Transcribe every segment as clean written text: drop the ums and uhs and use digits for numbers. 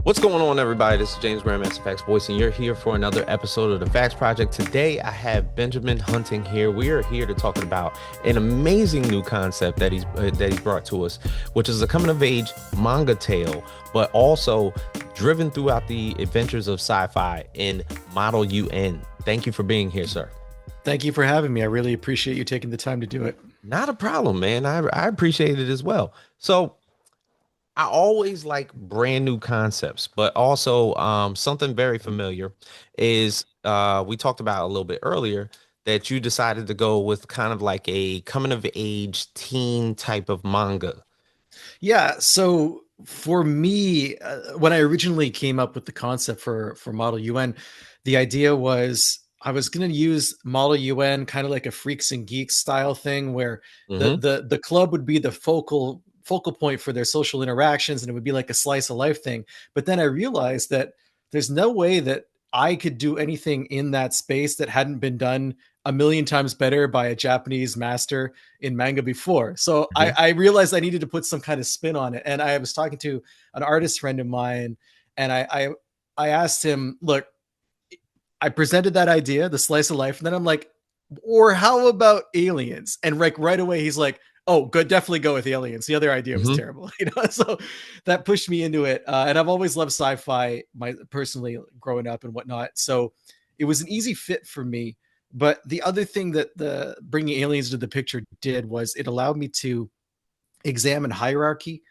What's going on, everybody? This is James Grandmaster Faqs Voice, and you're here for another episode of the Faqs Project. Today, I have Benjamin Hunting here. We are here to talk about an amazing new concept that he's brought to us, which is a coming-of-age manga tale, but also driven throughout the adventures of sci-fi in Model UN. Thank you for being here, sir. Thank you for having me. I really appreciate you taking the time to do it. Not a problem, man. I appreciate it as well. So, I always like brand new concepts, but also something very familiar is we talked about a little bit earlier that you decided to go with kind of like a coming of age teen type of manga. Yeah. So for me, when I originally came up with the concept for Model UN, the idea was I was going to use Model UN kind of like a freaks and geeks style thing where Hmm. the club would be the focal point for their social interactions, and it would be like a slice of life thing. But then I realized that there's no way that I could do anything in that space that hadn't been done a million times better by a Japanese master in manga before. So Hmm. I realized I needed to put some kind of spin on it. And I was talking to an artist friend of mine, and I asked him, look, I presented that idea, the slice of life, and then I'm like, or how about aliens? And like right away, he's like, oh, good, definitely go with aliens. The other idea was Hmm. terrible, So that pushed me into it, and I've always loved sci-fi, personally growing up and whatnot. So it was an easy fit for me. But the other thing that the bringing aliens into the picture did was it allowed me to examine hierarchy.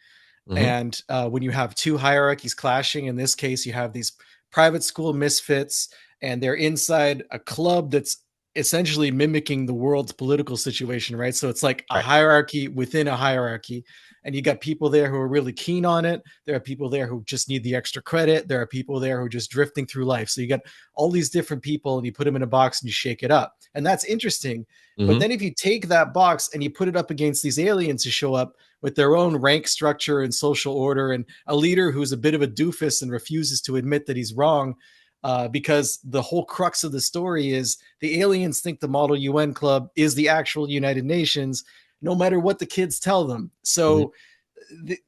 Hmm. And when you have two hierarchies clashing, in this case, you have these private school misfits, and they're inside a club that's essentially mimicking the world's political situation, right? So it's like a Right. hierarchy within a hierarchy. And you got people there who are really keen on it. There are people there who just need the extra credit. There are people there who are just drifting through life. So you got all these different people, and you put them in a box and you shake it up. And that's interesting. But Hmm. then if you take that box and you put it up against these aliens who show up with their own rank structure and social order, and a leader who's a bit of a doofus and refuses to admit that he's wrong, because the whole crux of the story is the aliens think the Model UN Club is the actual United Nations, no matter what the kids tell them. Hmm. So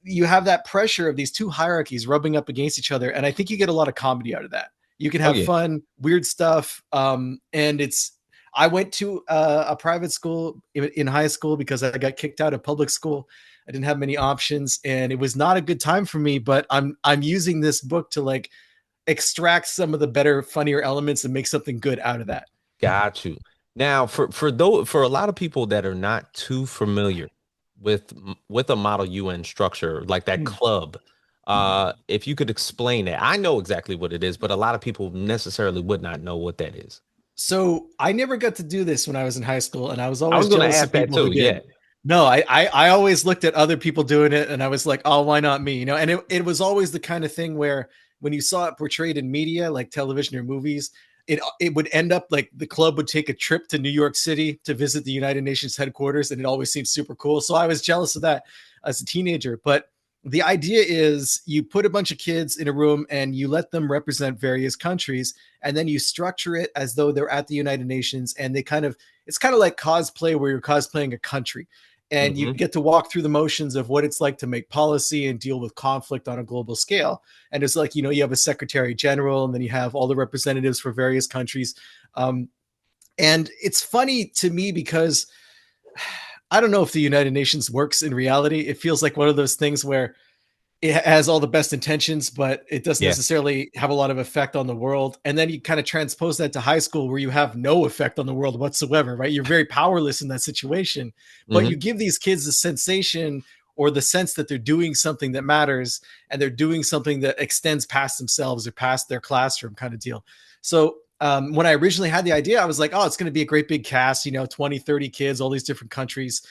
you have that pressure of these two hierarchies rubbing up against each other, and I think you get a lot of comedy out of that. You can Oh have yeah. fun, weird stuff, and it's. I went to a private school in high school because I got kicked out of public school. I didn't have many options, and it was not a good time for me. But I'm using this book to like extract some of the better, funnier elements and make something good out of that. Got you. Now, for a lot of people that are not too familiar with a Model UN structure like that Hmm. club, if you could explain it, I know exactly what it is, but a lot of people necessarily would not know what that is. So I never got to do this when I was in high school, and I was I was always going to jealous of ask that people who too. did. Yeah. No, I always looked at other people doing it, and I was like, oh, why not me? And it was always the kind of thing where when you saw it portrayed in media, like television or movies, it would end up like the club would take a trip to New York City to visit the United Nations headquarters, and it always seemed super cool. So I was jealous of that as a teenager. But the idea is you put a bunch of kids in a room and you let them represent various countries, and then you structure it as though they're at the United Nations, and it's kind of like cosplay where you're cosplaying a country, and you Hmm. get to walk through the motions of what it's like to make policy and deal with conflict on a global scale. And it's like, you have a secretary general, and then you have all the representatives for various countries. Um, and it's funny to me because I don't know if the United Nations works in reality. It feels like one of those things where it has all the best intentions, but it doesn't Yeah. necessarily have a lot of effect on the world. And then you kind of transpose that to high school where you have no effect on the world whatsoever, right? You're very powerless in that situation, but you Hmm. give these kids the sensation or the sense that they're doing something that matters, and they're doing something that extends past themselves or past their classroom kind of deal. So when I originally had the idea, I was like, oh, it's going to be a great big cast, 20, 30 kids, all these different countries.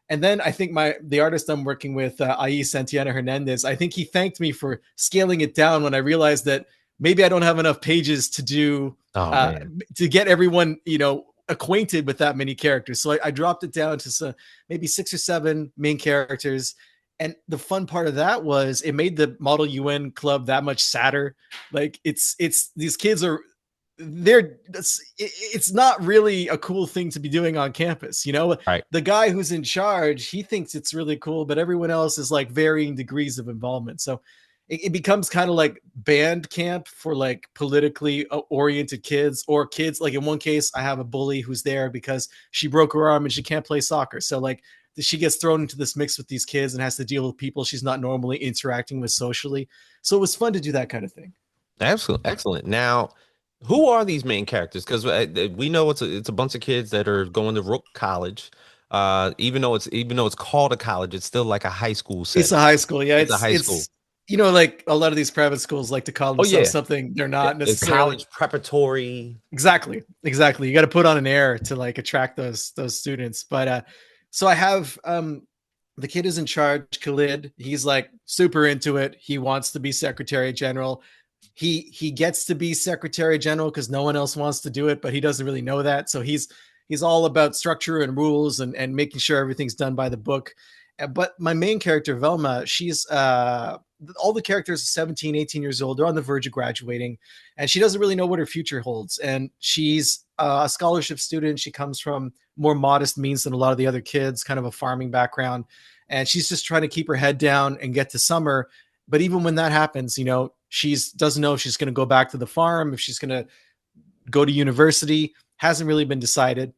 And then I think the artist I'm working with, I.e. Santiana Hernandez, I think he thanked me for scaling it down when I realized that maybe I don't have enough pages to do Oh man. to get everyone, acquainted with that many characters. So I dropped it down to maybe 6 or 7 main characters. And the fun part of that was it made the Model UN Club that much sadder. Like it's these kids are it's not really a cool thing to be doing on campus. Right. The guy who's in charge, he thinks it's really cool, but everyone else is like varying degrees of involvement. So it becomes kind of like band camp for like politically oriented kids, or kids like in one case I have a bully who's there because she broke her arm and she can't play soccer, so like she gets thrown into this mix with these kids and has to deal with people she's not normally interacting with socially. So it was fun to do that kind of thing. Excellent, excellent. Now, who are these main characters? Because we know it's a bunch of kids that are going to Rook College. Even though it's called a college, it's still like a high school It's setting. a high school. Yeah, It's a high school. it's like a lot of these private schools like to call Oh themselves yeah, something they're not necessarily. College Preparatory. Exactly. You got to put on an air to like attract those students. But so I have the kid is in charge, Khalid. He's like super into it. He wants to be secretary general. He gets to be secretary general because no one else wants to do it, but he doesn't really know that. So he's all about structure and rules and making sure everything's done by the book. But my main character, Velma, she's all the characters are 17, 18 years old. They're on the verge of graduating, and she doesn't really know what her future holds. And she's a scholarship student. She comes from more modest means than a lot of the other kids, kind of a farming background. And she's just trying to keep her head down and get to summer. But even when that happens, she's doesn't know if she's going to go back to the farm, if she's going to go to university, hasn't really been decided.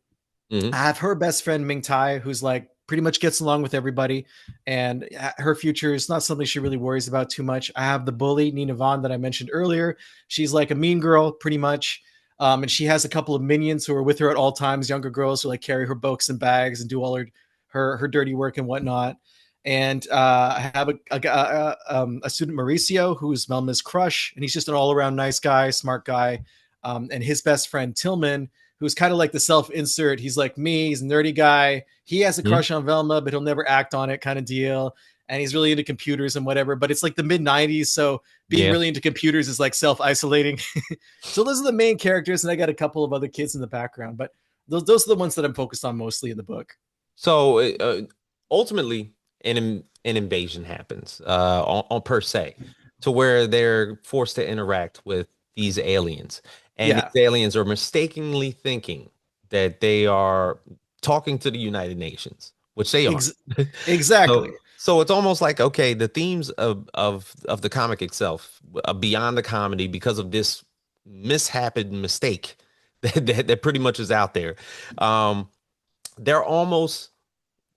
Mhm. I have her best friend Ming Tai, who's like pretty much gets along with everybody, and her future is not something she really worries about too much. I have the bully Nina Vaughn that I mentioned earlier. She's like a mean girl, pretty much. And she has a couple of minions who are with her at all times, younger girls who like carry her books and bags and do all her dirty work and whatnot. And I have a student, Mauricio, who's Melma's crush, and he's just an all-around nice guy, smart guy. And his best friend Tillman, who's kind of like the self-insert. He's like me. He's a nerdy guy. He has a crush on Velma, but he'll never act on it, kind of deal. And he's really into computers and whatever. But it's like the mid-90s, so being really into computers is like self-isolating. So those are the main characters, and I got a couple of other kids in the background. But those are the ones that I'm focused on mostly in the book. So ultimately, an invasion happens on per se, to where they're forced to interact with these aliens, and Yeah, these aliens are mistakenly thinking that they are talking to the United Nations, which they are. ex- exactly. So it's almost like, okay, the themes of the comic itself, beyond the comedy, because of this mishappen mistake that pretty much is out there. Um, they're almost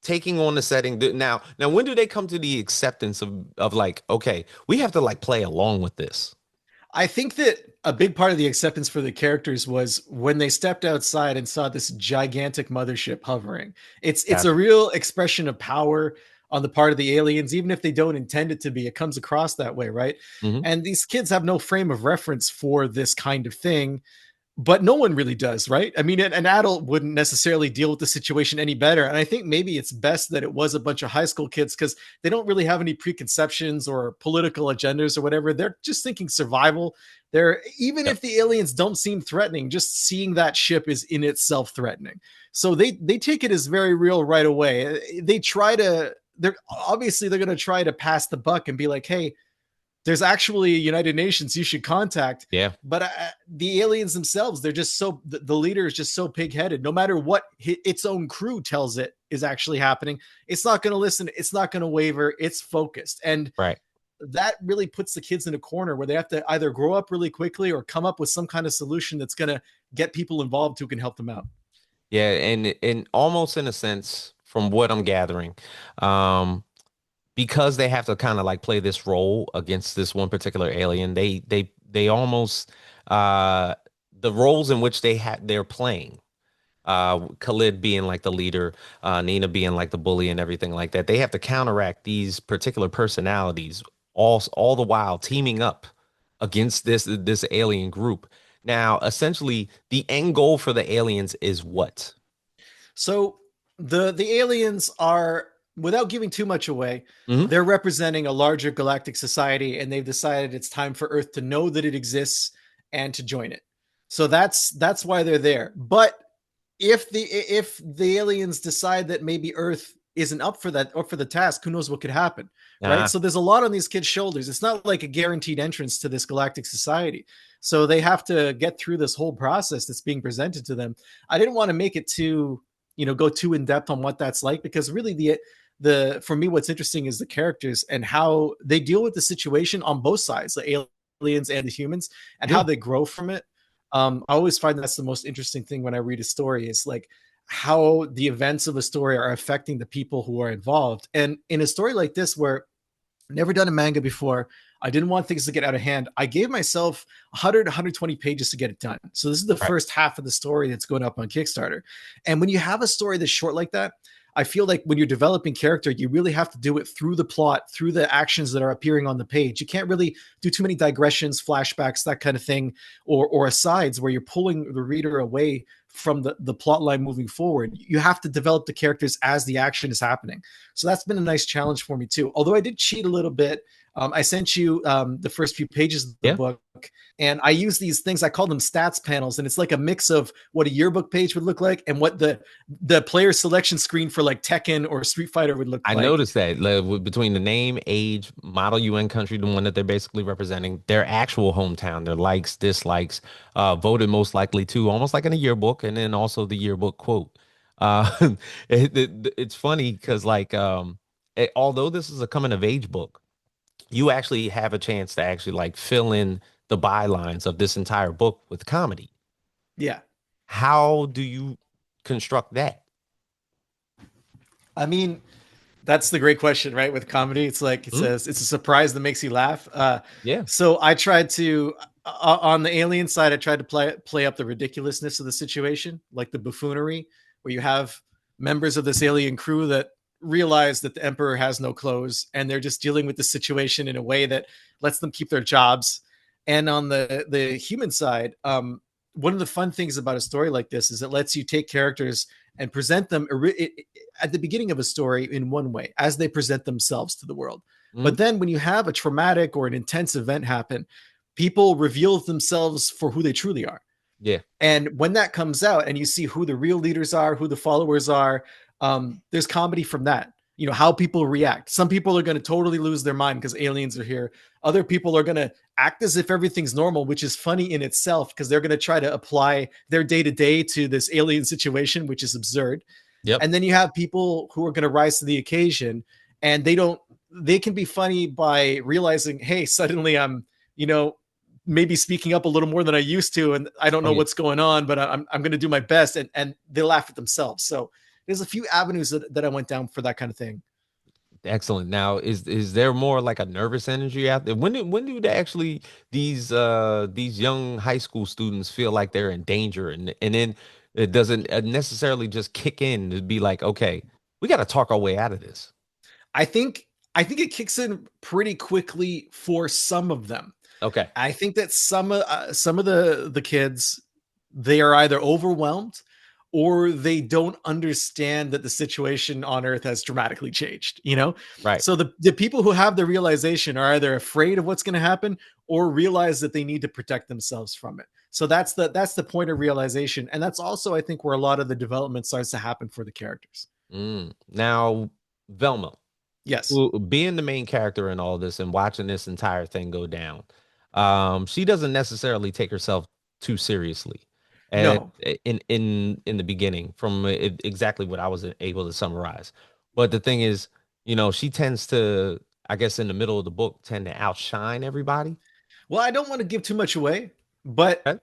taking on the setting now when do they come to the acceptance of like, okay, we have to like play along with this? I think that a big part of the acceptance for the characters was when they stepped outside and saw this gigantic mothership hovering. It's a Gotcha. real expression of power on the part of the aliens, even if they don't intend it to be. It comes across that way, right? Hmm. And these kids have no frame of reference for this kind of thing, but no one really does, right? I mean, an adult wouldn't necessarily deal with the situation any better. And I think maybe it's best that it was a bunch of high school kids because they don't really have any preconceptions or political agendas or whatever. They're just thinking survival. They're even Yep. if the aliens don't seem threatening, just seeing that ship is in itself threatening. So they take it as very real right away. They're going to try to pass the buck and be like, hey, there's actually a United Nations you should contact. Yeah. But the aliens themselves, they're just so, the leader is just so pig-headed. No matter what its own crew tells it is actually happening, it's not going to listen. It's not going to waver. It's focused. And Right. that really puts the kids in a corner where they have to either grow up really quickly or come up with some kind of solution that's going to get people involved who can help them out. Yeah, and almost in a sense, from what I'm gathering, um, because they have to kind of like play this role against this one particular alien, they almost the roles in which they're playing, Khalid being like the leader, Nina being like the bully and everything like that. They have to counteract these particular personalities, all the while teaming up against this alien group. Now, essentially, the end goal for the aliens is what? So the aliens are, without giving too much away, Hmm. they're representing a larger galactic society, and they've decided it's time for Earth to know that it exists and to join it. So that's why they're there. But if the aliens decide that maybe Earth isn't up for that or for the task, who knows what could happen, right? Ah, So there's a lot on these kids' shoulders. It's not like a guaranteed entrance to this galactic society. So they have to get through this whole process that's being presented to them. I didn't want to make it too, go too in depth on what that's like because really the for me, what's interesting is the characters and how they deal with the situation on both sides, the aliens and the humans, and how Yeah. they grow from it. I always find that's the most interesting thing when I read a story is like how the events of a story are affecting the people who are involved. And in a story like this, where never done a manga before, I didn't want things to get out of hand. I gave myself 100, 120 pages to get it done. So this is the Right. first half of the story that's going up on Kickstarter. And when you have a story that's short like that, I feel like when you're developing character, you really have to do it through the plot, through the actions that are appearing on the page. You can't really do too many digressions, flashbacks, that kind of thing, or asides where you're pulling the reader away from the plot line moving forward. You have to develop the characters as the action is happening. So that's been a nice challenge for me too. Although I did cheat a little bit. I sent you the first few pages of the Yeah. book, and I use these things. I call them stats panels, and it's like a mix of what a yearbook page would look like and what the player selection screen for like Tekken or Street Fighter would look I like. noticed that between the name, age, model, UN country, the one that they're basically representing, their actual hometown, their likes, dislikes, voted most likely to, almost like in a yearbook, and then also the yearbook quote. Uh, it's funny because although this is a coming of age book, you actually have a chance to actually like fill in the bylines of this entire book with comedy. Yeah. How do you construct that? I mean, that's the great question, right? With comedy, it's like it Mhm. says it's a surprise that makes you laugh. Yeah. So I tried to on the alien side, I tried to play up the ridiculousness of the situation, like the buffoonery, where you have members of this alien crew that realize that the emperor has no clothes, and they're just dealing with the situation in a way that lets them keep their jobs. And on the human side, one of the fun things about a story like this is it lets you take characters and present them at the beginning of a story in one way as they present themselves to the world. Mhm. But then when you have a traumatic or an intense event happen, people reveal themselves for who they truly are. Yeah. And when that comes out and you see who the real leaders are, who the followers are, there's comedy from that. You know, how people react. Some people are going to totally lose their mind because aliens are here. Other people are going to act as if everything's normal, which is funny in itself because they're going to try to apply their day to day to this alien situation, which is absurd. Yep. And then you have people who are going to rise to the occasion, and they can be funny by realizing, hey, suddenly I'm, you know, maybe speaking up a little more than I used to, and I don't Oh know yeah. what's going on, but I'm going to do my best, and they laugh at themselves. So there's a few avenues that I went down for that kind of thing. Excellent. Now, is there more like a nervous energy out there? When do they actually these young high school students feel like they're in danger, and then it doesn't necessarily just kick in to be like, okay, we got to talk our way out of this. I think I think it kicks in pretty quickly for some of them. Okay. I think that some of the kids, they are either overwhelmed or they don't understand that the situation on Earth has dramatically changed. You know, Right. so the people who have the realization are either afraid of what's going to happen or realize that they need to protect themselves from it. So that's the point of realization, and that's also I think where a lot of the development starts to happen for the characters. Now, Velma, Yes. who being the main character in all this and watching this entire thing go down, she doesn't necessarily take herself too seriously. And No. in the beginning, from exactly what I was able to summarize. But the thing is, she tends to, I guess, in the middle of the book, tend to outshine everybody. Well, I don't want to give too much away, but Okay.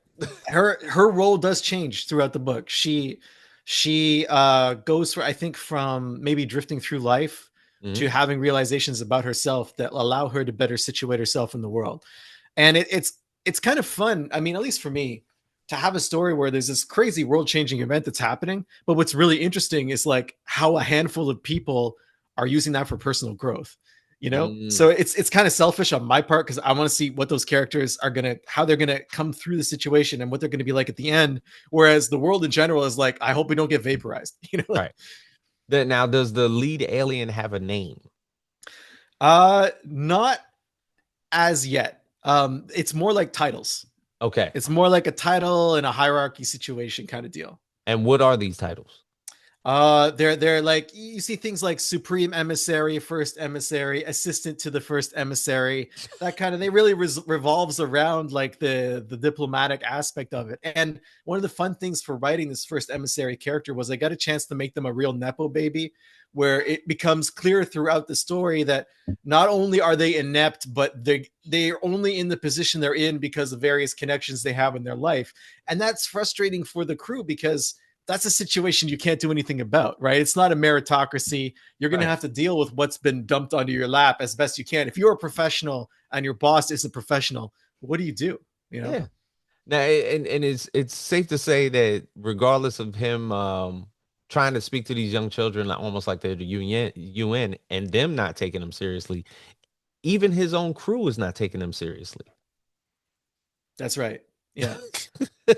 her role does change throughout the book. She goes for I think from maybe drifting through life Hmm. to having realizations about herself that allow her to better situate herself in the world. And it's kind of fun. I mean, at least for me, to have a story where there's this crazy world-changing event that's happening, but what's really interesting is like how a handful of people are using that for personal growth. You know, Mm, so it's kind of selfish on my part because I want to see what those characters are gonna, how they're gonna come through the situation and what they're gonna be like at the end. Whereas the world in general is like, I hope we don't get vaporized. You know, like, right. Now, does the lead alien have a name? not as yet. It's more like titles. Okay. It's more like a title and a hierarchy situation kind of deal. And what are these titles? They're like, you see things like supreme emissary, first emissary, assistant to the first emissary, that kind of, they really revolves around like the diplomatic aspect of it. And one of the fun things for writing this first emissary character was I got a chance to make them a real nepo baby, where it becomes clear throughout the story that not only are they inept, but they're only in the position they're in because of various connections they have in their life. And that's frustrating for the crew because that's a situation you can't do anything about, right? It's not a meritocracy. You're going to Right. have to deal with what's been dumped onto your lap as best you can. If you're a professional and your boss isn't professional, what do you do? You know? Yeah. Now, and it's safe to say that regardless of him trying to speak to these young children almost like they're the UN and them not taking them seriously, even his own crew is not taking them seriously. That's right. Yeah.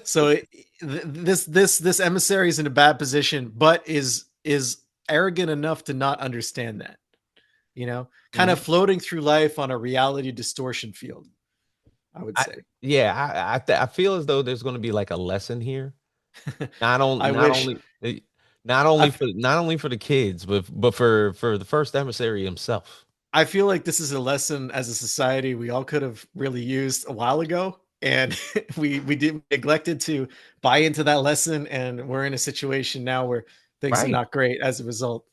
So this emissary is in a bad position, but is arrogant enough to not understand that. You know, kind of Mhm. floating through life on a reality distortion field, I would I say. yeah, I feel as though there's going to be like a lesson here, not I on wish. I not only for the kids, but for the first emissary himself. I feel like this is a lesson as a society we all could have really used a while ago, and we did neglected to buy into that lesson, and we're in a situation now where things are Right. not great as a result.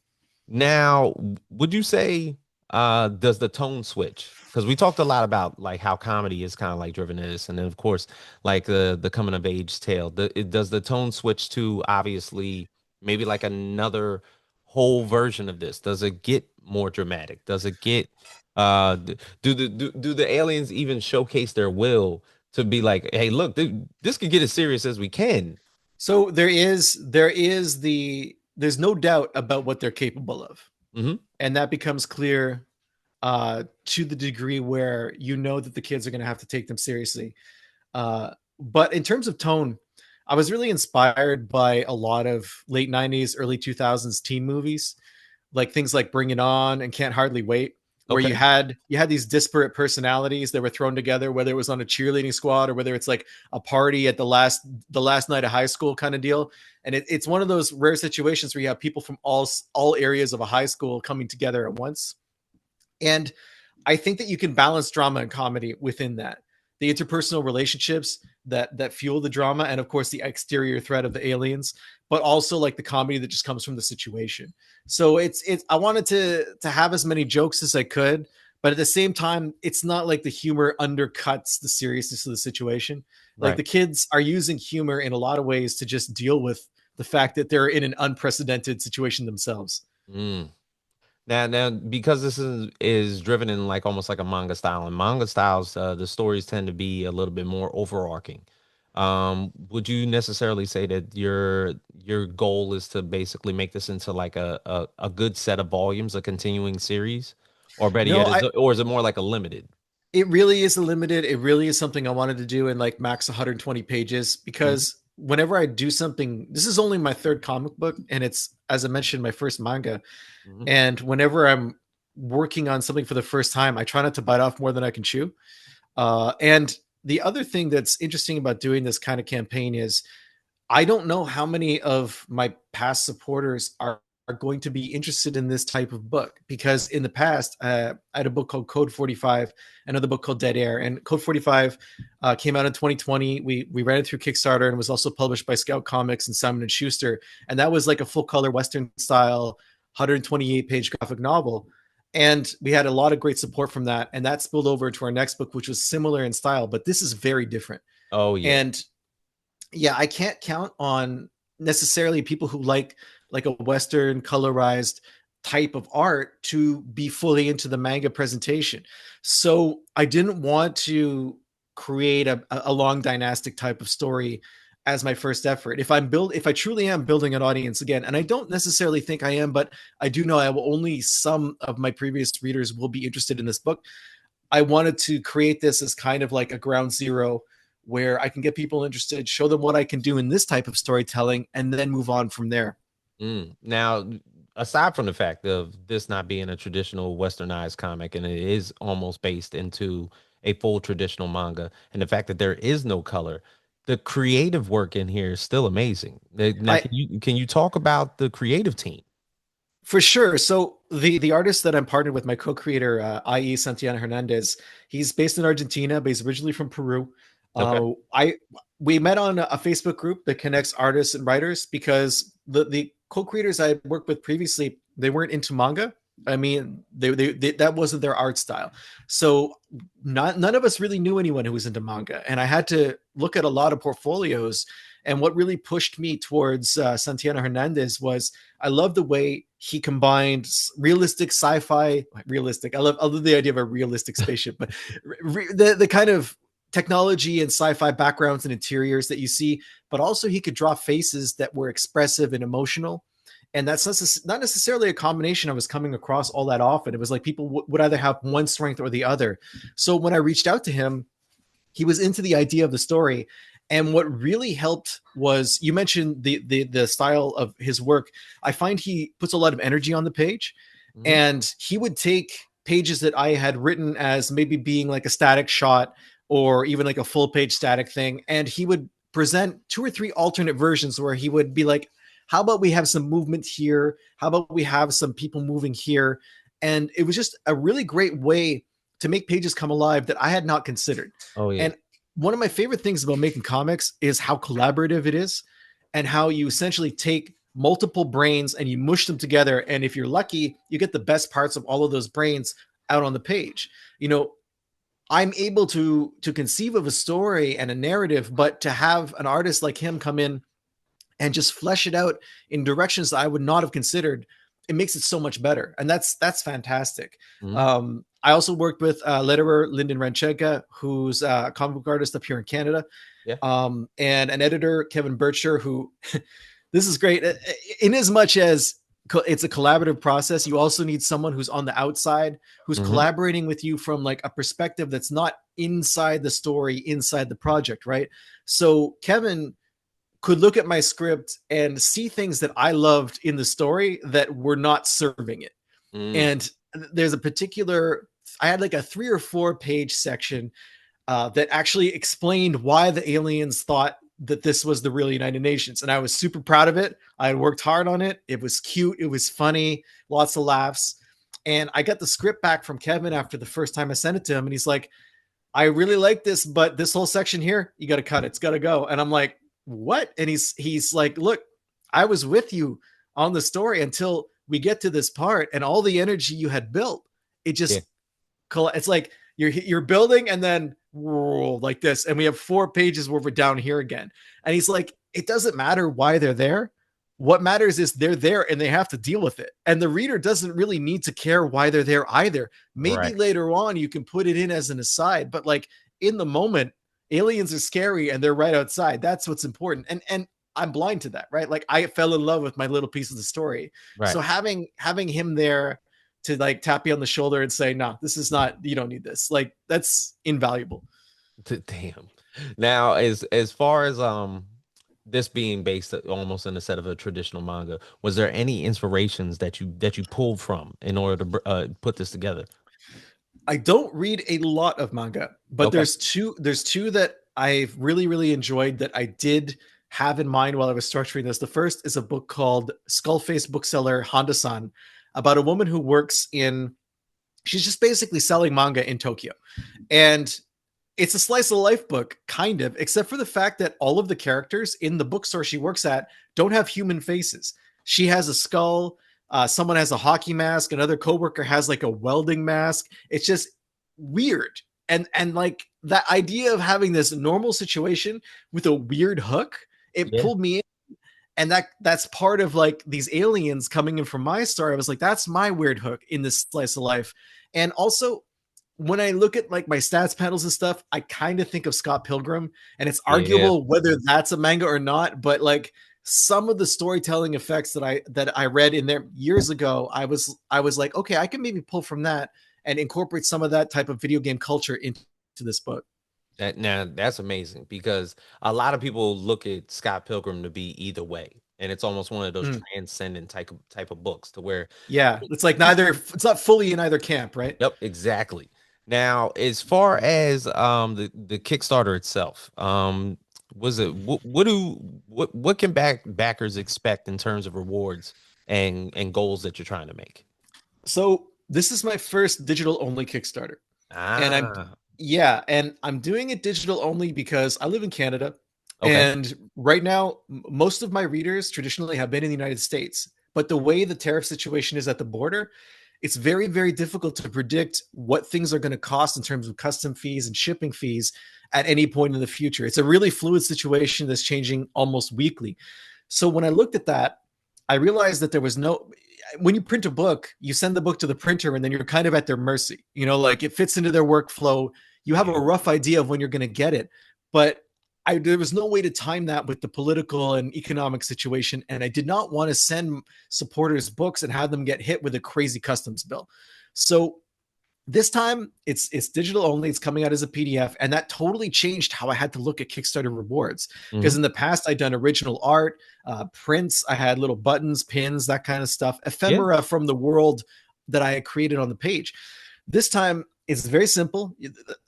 Now, would you say does the tone switch? Because we talked a lot about like how comedy is kind of like driven to this, and then of course like the coming of age tale. Does the tone switch to obviously maybe like another whole version of this? Does it get more dramatic? Does it get do the aliens even showcase their will to be like, hey, look, this could get as serious as we can? So there's no doubt about what they're capable of, Hmm. and that becomes clear to the degree where you know that the kids are going to have to take them seriously. But in terms of tone, I was really inspired by a lot of late 90s, early 2000s teen movies, like things like Bring It On and Can't Hardly Wait, where Okay. you had these disparate personalities that were thrown together, whether it was on a cheerleading squad or whether it's like a party at the last night of high school kind of deal. And it's one of those rare situations where you have people from all areas of a high school coming together at once. And I think that you can balance drama and comedy within that. The interpersonal relationships that fuel the drama, and of course the exterior threat of the aliens, but also like the comedy that just comes from the situation. So it's I wanted to have as many jokes as I could, but at the same time, it's not like the humor undercuts the seriousness of the situation. Like Right. the kids are using humor in a lot of ways to just deal with the fact that they're in an unprecedented situation themselves. Mm. Now, because this is driven in like almost like a manga style, and manga styles, the stories tend to be a little bit more overarching. Would you necessarily say that your goal is to basically make this into like a good set of volumes, a continuing series, or better No, yet, is it more like a limited? it really is a limited. It really is something I wanted to do in like max 120 pages Mhm. because whenever I do something, this is only my third comic book, and it's, as I mentioned, my first manga. Mhm. And whenever I'm working on something for the first time, I try not to bite off more than I can chew. And the other thing that's interesting about doing this kind of campaign is I don't know how many of my past supporters are going to be interested in this type of book because in the past, I had a book called Code 45, another book called Dead Air, and Code 45 came out in 2020. We ran it through Kickstarter and was also published by Scout Comics and Simon and Schuster, and that was like a full color Western style, 128 page graphic novel. And we had a lot of great support from that, and that spilled over to our next book, which was similar in style, but this is very different. Oh yeah. And yeah, I can't count on necessarily people who like a Western colorized type of art to be fully into the manga presentation. So I didn't want to create a long dynastic type of story as my first effort. If I truly am building an audience again, and I don't necessarily think I am, but I do know I will only some of my previous readers will be interested in this book. I wanted to create this as kind of like a ground zero where I can get people interested, show them what I can do in this type of storytelling, and then move on from there. Now, aside from the fact of this not being a traditional westernized comic and it is almost based into a full traditional manga, and the fact that there is no color, the creative work in here is still amazing. Now, I can you talk about the creative team? For sure. So the artist that I'm partnered with, my co-creator, i.e. Santiago Hernandez, he's based in Argentina, but he's originally from Peru. Okay. I We met on a Facebook group that connects artists and writers because the co-creators I worked with previously, they weren't into manga. I mean, they that wasn't their art style. So none of us really knew anyone who was into manga, and I had to look at a lot of portfolios. And what really pushed me towards Santiago Hernandez was I love the way he combined realistic sci-fi, realistic. I love the idea of a realistic spaceship, but the kind of technology and sci-fi backgrounds and interiors that you see, but also he could draw faces that were expressive and emotional. And that's not necessarily a combination I was coming across all that often. It was like people would either have one strength or the other. So when I reached out to him, he was into the idea of the story. And what really helped was you mentioned the style of his work. I find he puts a lot of energy on the page, Mhm. and he would take pages that I had written as maybe being like a static shot or even like a full page static thing, and he would present two or three alternate versions where he would be like, how about we have some movement here? How about we have some people moving here? And it was just a really great way to make pages come alive that I had not considered. Oh yeah. And one of my favorite things about making comics is how collaborative it is and how you essentially take multiple brains and you mush them together. And if you're lucky, you get the best parts of all of those brains out on the page. You know, I'm able to conceive of a story and a narrative, but to have an artist like him come in and just flesh it out in directions that I would not have considered, it makes it so much better. And that's fantastic. Mhm. I also worked with letterer Lyndon Ranchega, who's a comic book artist up here in Canada, Yeah. and an editor, Kevin Bircher, who this is great. In as much as it's a collaborative process, you also need someone who's on the outside, who's Mhm. collaborating with you from like a perspective that's not inside the story, inside the project, right? So Kevin could look at my script and see things that I loved in the story that were not serving it. Mm. And there's a particular, I had like a 3 or 4 page section that actually explained why the aliens thought that this was the real United Nations. And I was super proud of it. I had worked hard on it. It was cute. It was funny, lots of laughs. And I got the script back from Kevin after the first time I sent it to him. And he's like, I really like this, but this whole section here, you got to cut it. It's got to go. And I'm like, what? And he's like, look, I was with you on the story until we get to this part, and all the energy you had built, it Yeah. just it's like you're building and then whoa, like this, and we have 4 pages where we're down here again. And he's like, it doesn't matter why they're there. What matters is they're there and they have to deal with it. And the reader doesn't really need to care why they're there either. Maybe Right. later on you can put it in as an aside, but like in the moment, aliens are scary and they're right outside. That's what's important. And I'm blind to that, right? Like I fell in love with my little piece of the story. Right. So having him there to like tap you on the shoulder and say, no, this is not, you don't need this. Like that's invaluable. Damn. Now, as far as this being based almost in a set of a traditional manga, was there any inspirations that you pulled from in order to put this together? I don't read a lot of manga, but Okay. there's two that I've really enjoyed that I did have in mind while I was structuring this. The first is a book called Skullface Bookseller Honda-san, about a woman who works in, she's just basically selling manga in Tokyo. And it's a slice of life book, kind of, except for the fact that all of the characters in the bookstore she works at don't have human faces. She has a skull. Someone has a hockey mask. Another coworker has like a welding mask. It's just weird. And like that idea of having this normal situation with a weird hook, it Yeah. pulled me in. And that's part of like these aliens coming in from my story. I was like, that's my weird hook in this slice of life. And also, when I look at like my stats panels and stuff, I kind of think of Scott Pilgrim, and it's Yeah. arguable whether that's a manga or not. But like some of the storytelling effects that I read in there years ago, I was like, okay, I can maybe pull from that and incorporate some of that type of video game culture into this book. That now that's amazing because a lot of people look at Scott Pilgrim to be either way, and it's almost one of those Mm, transcendent type of books to where. yeah, it's like neither. It's not fully in either camp, right? Yep, exactly. Now, as far as the Kickstarter itself, Was it what can backers expect in terms of rewards and goals that you're trying to make? So this is my first digital only Kickstarter. And I'm Ah, yeah, and I'm doing it digital only because I live in Canada, okay. and right now most of my readers traditionally have been in the United States. But the way the tariff situation is at the border, it's very, very difficult to predict what things are going to cost in terms of custom fees and shipping fees at any point in the future. It's a really fluid situation that's changing almost weekly. So when I looked at that, I realized that there was no, when you print a book, you send the book to the printer and then you're kind of at their mercy. You know, like it fits into their workflow. You have Yeah. a rough idea of when you're going to get it, but there was no way to time that with the political and economic situation. And I did not want to send supporters books and have them get hit with a crazy customs bill. So this time it's digital only. It's coming out as a PDF, and that totally changed how I had to look at Kickstarter rewards. Because Hmm. in the past, I'd done original art, prints. I had little buttons, pins, that kind of stuff, Yeah. ephemera from the world that I had created on the page. This time, it's very simple.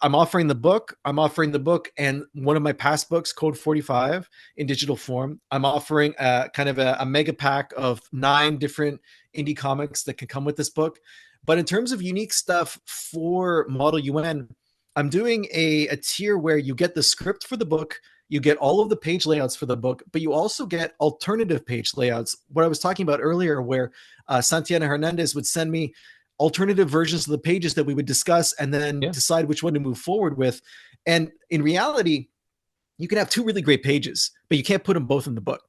I'm offering the book. I'm offering the book and one of my past books, Code 45, in digital form. I'm offering kind of a mega pack of 9 different indie comics that can come with this book. But in terms of unique stuff for Model UN, I'm doing a tier where you get the script for the book, you get all of the page layouts for the book, but you also get alternative page layouts. What I was talking about earlier, where Santiana Hernandez would send me alternative versions of the pages that we would discuss and then Yeah. decide which one to move forward with. And in reality, you can have 2 really great pages, but you can't put them both in the book.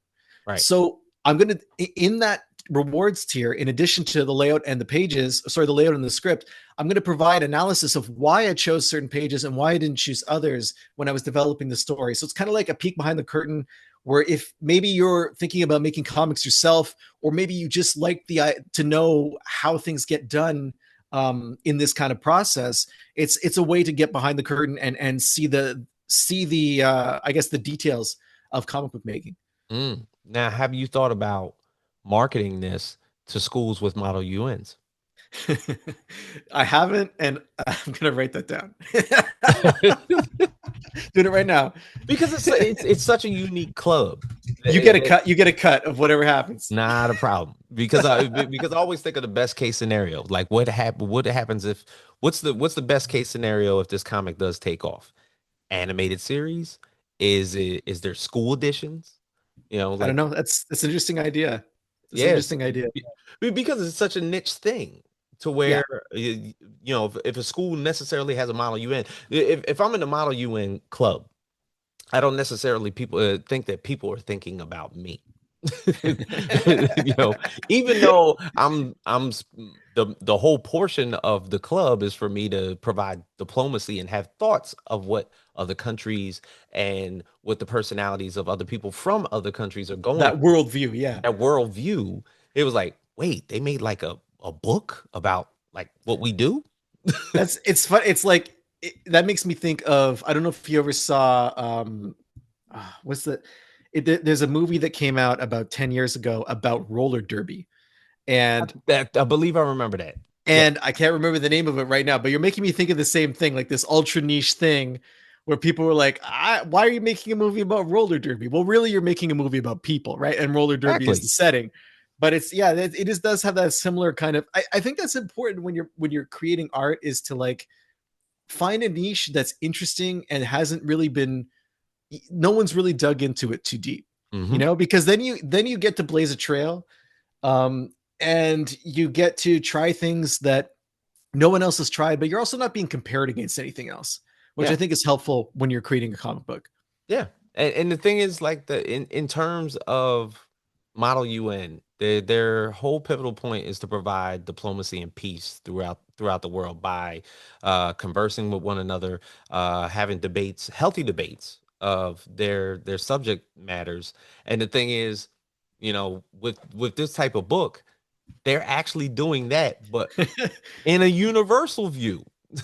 Right. So I'm going to, in that rewards tier, in addition to the layout and the pages, sorry, the layout and the script, I'm going to provide analysis of why I chose certain pages and why I didn't choose others when I was developing the story. So it's kind of like a peek behind the curtain where if maybe you're thinking about making comics yourself, or maybe you just like to know how things get done in this kind of process, it's a way to get behind the curtain and see the I guess the details of comic book making. Now, have you thought about marketing this to schools with Model UNs? I haven't, and I'm gonna write that down. Doing it right now. Because it's such a unique club. You get a cut. You get a cut of whatever happens. Not a problem because I always think of the best case scenario. Like what happens if what's the best case scenario if this comic does take off? Animated series? Is there school editions? You know, I don't like know. That's an interesting idea. It's an yes, interesting idea. because it's such a niche thing to Yeah. where you know if a school necessarily has a Model UN, if I'm in the Model UN club, I don't necessarily people think that people are thinking about me. You know, even though the whole portion of the club is for me to provide diplomacy and have thoughts of what other countries and what the personalities of other people from other countries are going That worldview. Yeah. that worldview. It was like, wait, they made like a book about like what we do. It's fun. It's like that makes me think of, I don't know if you ever saw what's the there's a movie that came out about 10 years ago about roller derby, and I believe I remember that. Yeah, I can't remember the name of it right now, but you're making me think of the same thing, like this ultra niche thing where people were like, why are you making a movie about roller derby? Well, really, you're making a movie about people, right? And roller derby is the exactly. setting. But it's, yeah, does have that similar kind of, I think that's important when you're creating art, is to like find a niche that's interesting and hasn't really been, no one's really dug into it too deep, Hmm. because then you get to blaze a trail, um, and you get to try things that no one else has tried, but you're also not being compared against anything else, which I Yeah, think is helpful when you're creating a comic book. yeah. And the thing is, like in terms of Model UN, their whole pivotal point is to provide diplomacy and peace throughout the world by conversing with one another, having debates, healthy debates of their subject matters. And the thing is, you know, with this type of book, they're actually doing that, but in a universal view.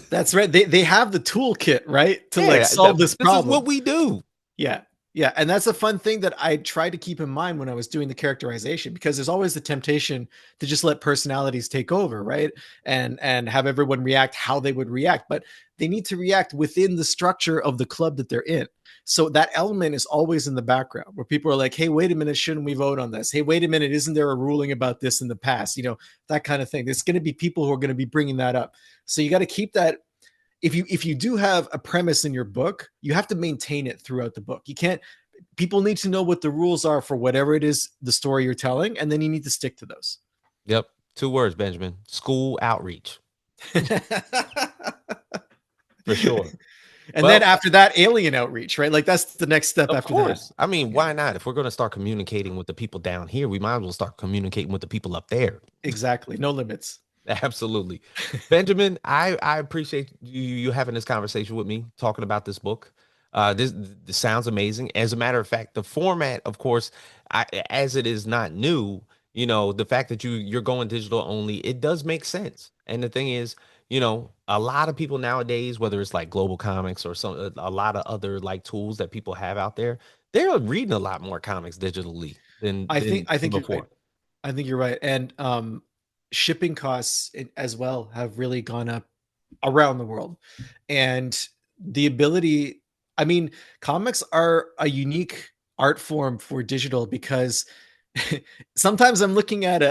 That's right. They have the toolkit, right, to like Yeah, solve this this is what problem. we do. Yeah. Yeah, and that's a fun thing that I tried to keep in mind when I was doing the characterization, because there's always the temptation to just let personalities take over, right? And have everyone react how they would react, but they need to react within the structure of the club that they're in. So that element is always in the background where people are like, "Hey, wait a minute, shouldn't we vote on this? Hey, wait a minute, isn't there a ruling about this in the past?" That kind of thing. There's going to be people who are going to be bringing that up. So you got to keep that. If you do have a premise in your book, you have to maintain it throughout the book. You can't People need to know what the rules are for whatever it is the story you're telling, and then you need to stick to those. Yep. 2 words, Benjamin. School outreach. For sure. And then Well, after that, alien outreach, right? Like that's the next step of after that. course. I mean, Yeah, why not? If we're going to start communicating with the people down here, we might as well start communicating with the people up there. exactly. No limits. Absolutely. Benjamin, I appreciate you having this conversation with me, talking about this book. This sounds amazing. As a matter of fact, the format, of course, as it is not new, the fact that you're going digital only, it does make sense. And the thing is, a lot of people nowadays, whether it's like Global Comics or a lot of other like tools that people have out there, they're reading a lot more comics digitally than I think than, I than think you're right. before. I think you're right. And shipping costs as well have really gone up around the world. And the ability, I mean, comics are a unique art form for digital because sometimes I'm looking at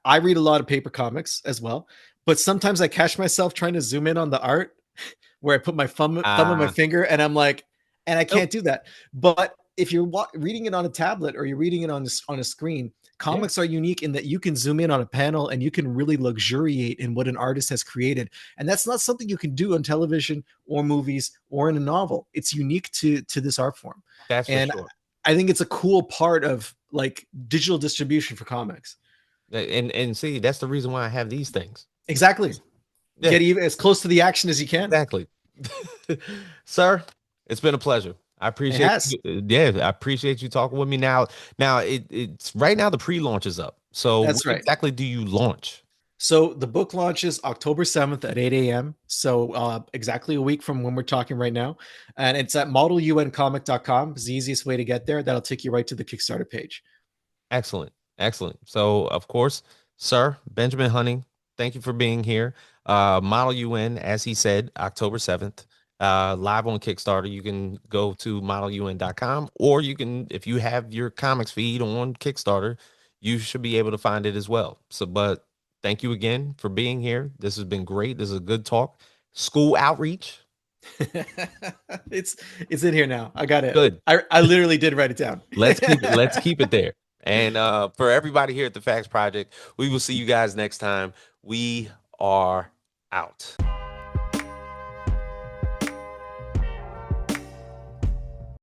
I read a lot of paper comics as well, but sometimes I catch myself trying to zoom in on the art where I put my thumb on my Uh, finger and I'm like, and I nope. can't do that. But if you're reading it on a tablet or you're reading it on a screen, Yeah. comics are unique in that you can zoom in on a panel and you can really luxuriate in what an artist has created. And that's not something you can do on television or movies or in a novel. It's unique to this art form. That's for And sure. I think it's a cool part of like digital distribution for comics. And see, that's the reason why I have these things. Exactly. Yeah, Get even as close to the action as you can. exactly. Sir, it's been a pleasure. I It appreciate has. yeah, I appreciate you talking with me now. Now it's right now the pre-launch is up. So when That's right. exactly do you launch? So the book launches October 7th at 8 a.m. So exactly a week from when we're talking right now. And it's at modeluncomic.com. It's the easiest way to get there. That'll take you right to the Kickstarter page. Excellent. Excellent. So, of course, sir, Benjamin Hunting, thank you for being here. Model UN, as he said, October 7th, live on Kickstarter. You can go to modelun.com, or you can, if you have your comics feed on Kickstarter, you should be able to find it as well. So, but thank you again for being here. This has been great. This is a good talk. School outreach. it's it's in here now. I got it. Good. I literally did write it down. Let's keep it there. And for everybody here at the Faqs Project, we will see you guys next time. We are out.